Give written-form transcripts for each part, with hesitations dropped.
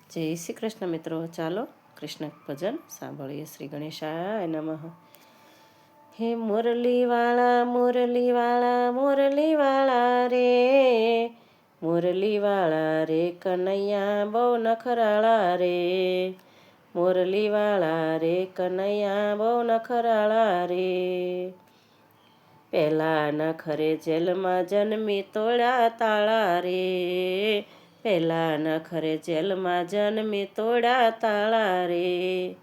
જય શ્રી કૃષ્ણ મિત્રો, ચાલો કૃષ્ણ ભજન સાંભળીએ. શ્રી ગણેશાય નમઃ. હે મુરલીવાળા મુરલીવાળા મુરલીવાળા રે, મુરલીવાળા રે કનૈયા બહુ નખરાળા રે, મુરલીવાળા રે કનૈયા બહુ નખરાળા રે. પહેલા નખરે જેલમાં જન્મી તોડ્યા તાળા રે, પહેલા નખરે જેલમાં જન્મી તોડ્યા તાળા રે.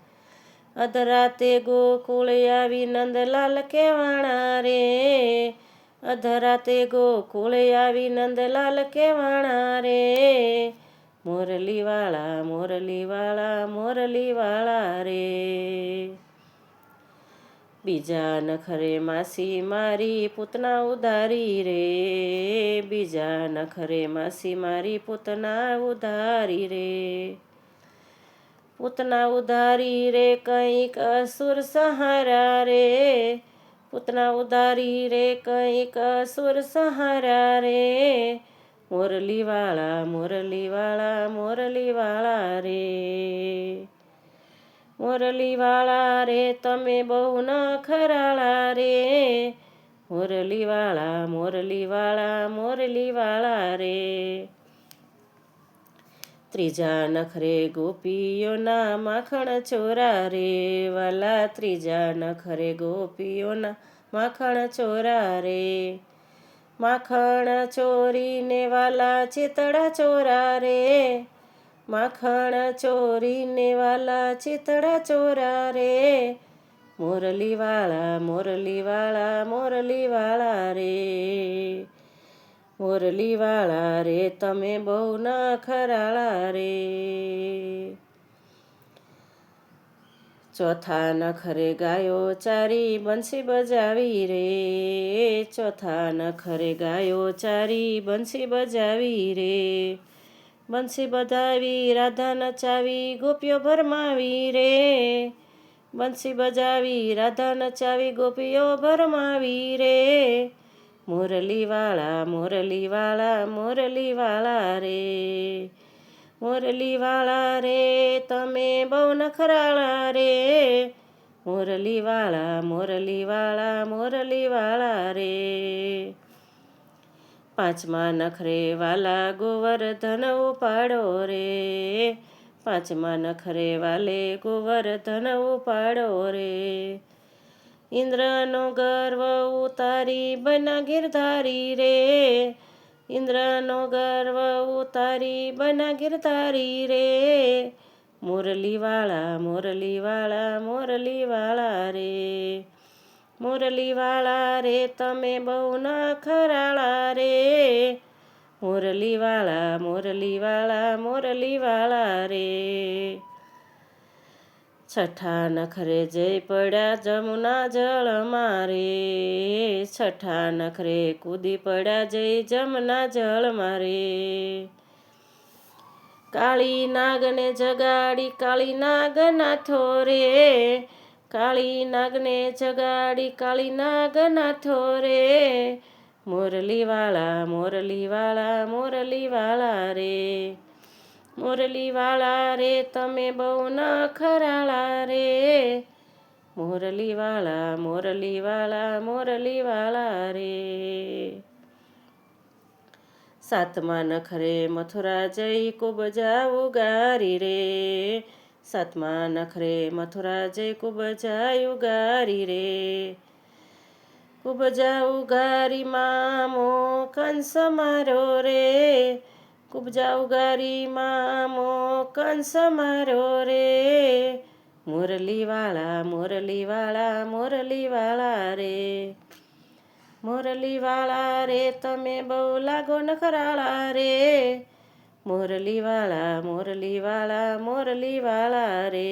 અધરાતે ગોકુળ આવી નંદલાલ કેવાણા રે, અધરાતે ગોકુળ આવી નંદલાલ કેવાણા રે. મુરલીવાળા મુરલીવાળા મુરલીવાળા રે. બીજા નખરે માસી મારી પૂતના ઉધારી રે, બીજા નખરે માસી મારી પૂતના ઉધારી રે. પૂતના ઉધારી રે કંઈક અસુર સહારા રે, પૂતના ઉધારી રે કંઈક અસુર સહારા રે. મુરલીવાળા મુરલીવાળા મુરલીવાળા રે. મુરલીવાળા રે તમે બહુ નખરાળા રે, મુરલીવાળા મુરલીવાળા મુરલીવાળા રે. ત્રીજા નખરે ગોપીઓના માખણ ચોરા રે, વાલા ત્રીજા નખરે ગોપીઓના માખણ ચોરા રે. માખણ ચોરીને વાલા ચિતડા ચોરા રે, માખણ ચોરીને વાલા ચિતડા ચોરા રે. મુરલીવાળા મુરલીવાળા મુરલીવાળા રે. મુરલીવાળા રે તમે બહુ નખરાળા રે. ચોથા નખરે ગાયો ચારી બંસી બજાવી રે, ચોથા નખરે ગાયો ચારી બંસી બજાવી રે. બંસી બજાવી રાધા નચાવી ગોપીઓ ભરમાવી રે, બંસી બજાવી રાધા નચાવી ગોપીઓ ભરમાવી રે. મુરલીવાળા મુરલીવાળા મુરલીવાળા રે. મુરલીવાળા રે તમે બહુ નખરાળા રે, મુરલીવાળા મુરલીવાળા મુરલીવાળા રે. પાંચમા નખરે વાલા ગોવર્ધન ઉપાડો રે, પાંચમા નખરે વાલે ગોવર્ધન ઉપાડો રે. ઇન્દ્રનો ગર્વ ઉતારી બના ગિરધારી રે, ઇન્દ્રનો ગર્વ ઉતારી બના ગિરધારી રે. મુરલીવાળા મુરલીવાળા મુરલીવાળા રે. મુરલીવાળા રે તમે બહુ નખરાળા રે, મુરલીવાળા મુરલીવાળા મુરલીવાળા રે. છઠ્ઠા નખરે જય પડ્યા જમુના જળમાં રે, છઠ્ઠા નખરે કૂદી પડ્યા જય જમના જળમાં રે. કાળી નાગને જગાડી કાળી નાગ નાથો રે, કાળી નાગને જગાડી કાળી નાગ નાથો રે. મુરલીવાળા મુરલીવાળા મુરલીવાળા રે. મુરલીવાળા રે તમે બહુ નખરાળા રે, મુરલીવાળા મુરલીવાળા મુરલીવાળા રે. સાતમા નખરે મથુરા જઈ કુબજા ઉગારી રે, સાતમા નખરે મથુરા જઈ કુબજા ઉગારી રે. કુબજા ઉગારી મામો કંસ મારો રે, કુબજા ઉગારી મામો કંસ મારો રે. મુરલીવાળા મુરલીવાળા મુરલીવાળા રે. મુરલીવાળા રે તમે બહુ લાગો નખરાળા રે, મુરલીવાળા મુરલીવાળા મુરલીવાળા રે.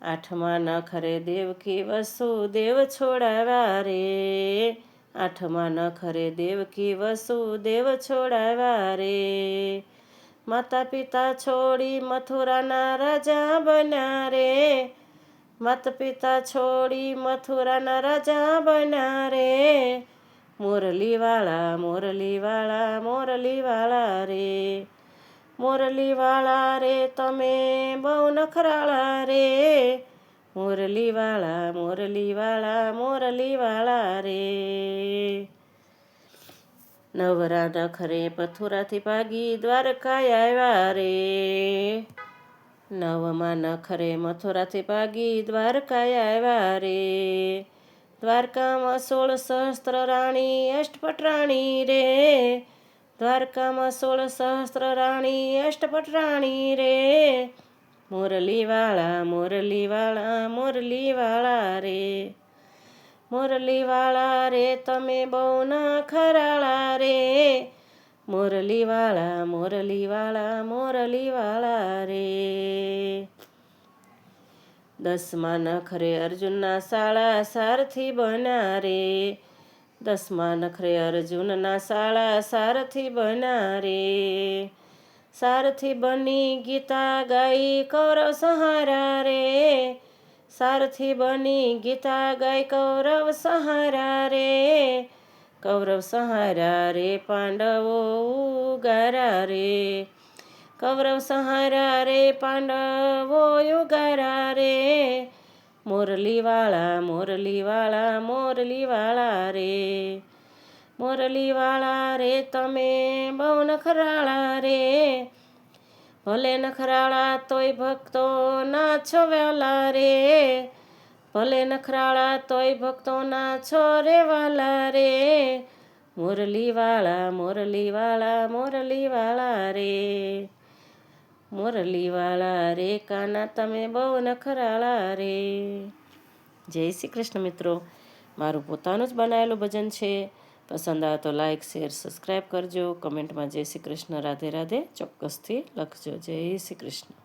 આઠમા નખરે દેવકી વસુદેવ છોડાવ્યા રે, આઠમા નખરે દેવકી વસુદેવ છોડાવ્યા રે. માતા પિતા છોડી મથુરાના રાજા બન્યા રે, માતા પિતા છોડી મથુરાના રાજા બન્યા રે. મુરલીવાળા મુરલીવાળા મુરલીવાળા રે. મોરલીવાળા રે તમે બહુ નખરાળા રે, મોરલીવાળા મોરલીવાળા મોરલીવાળા રે. નવરા નખરે પથુરાથી ભાગી દ્વારકા આવ્યા રે, નવમાં નખરે મથુરાથી ભાગી દ્વારકા આવ્યા રે. દ્વારકામાં 16 સહસ્ત્ર રાણી અષ્ટપટ રાણી રે, દ્વારકામાં 16 સહસ્ત્ર રાણી અષ્ટપટ રાણી રે, મોરલીવાળા મોરલીવાળા મોરલીવાળા રે, મોરલીવાળા રે તમે બહુ નખરાળા રે, મોરલીવાળા મોરલીવાળા મોરલીવાળા રે. 10મા નખરે અર્જુનના શાળા સારથી બન્યા રે, 10મા નખરે અર્જુનના શાળા સારથી બન્યા રે, સારથી બની ગીતા ગાઈ કૌરવ સંહારા રે, સારથી બની ગીતા ગાઈ કૌરવ સંહારા રે, કૌરવ સંહારા રે પાંડવો ઉગારા રે, કૌરવ સંહારા રે પાંડવો ઉગારા રે, મોરલીવાળા મોરલીવાળા મોરલીવાળા રે, મોરલીવાળા રે તમે બહુ નખરાળા રે, ભલે નખરાળા તોય ભક્તો ના છો વહેલા રે, ભલે નખરાળા તોય ભક્તો ના છો રે વાલા રે, મોરલીવાળા મોરલીવાળા મોરલીવાળા રે, મોરલીવાળા રે કાના તમે બહુ નખરાળા રે. જય શ્રી કૃષ્ણ મિત્રો. મારું પોતાનું જ બનાવેલું ભજન છે. પસંદ આવે તો લાઈક શેર સબસ્ક્રાઈબ કરજો. કમેન્ટમાં જય શ્રી કૃષ્ણ રાધે રાધે ચોક્કસથી લખજો. જય શ્રી કૃષ્ણ.